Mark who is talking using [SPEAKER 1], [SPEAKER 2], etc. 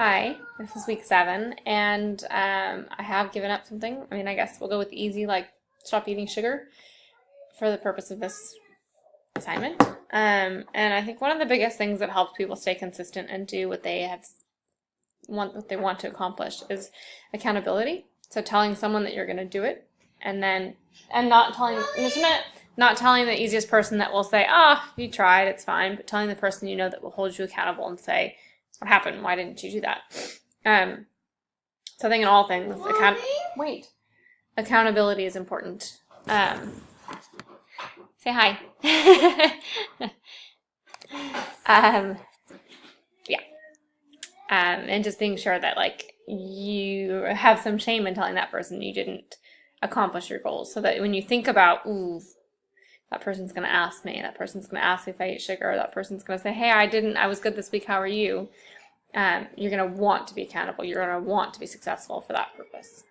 [SPEAKER 1] Hi, this is week 7, and I have given up something. I mean, I guess we'll go with easy, like stop eating sugar for the purpose of this assignment. And I think one of the biggest things that helps people stay consistent and do what they want to accomplish is accountability. So telling someone that you're going to do it, and not telling the easiest person that will say, "Ah, you tried, it's fine," but telling the person you know that will hold you accountable and say, "What happened? Why didn't you do that?" So I think in all things, accountability is important. Say hi. Yeah. And just being sure that like you have some shame in telling that person you didn't accomplish your goals, so that when you think about, ooh, that person's going to ask me, if I eat sugar, that person's going to say, hey, I was good this week, how are you? You're going to want to be accountable. You're going to want to be successful for that purpose.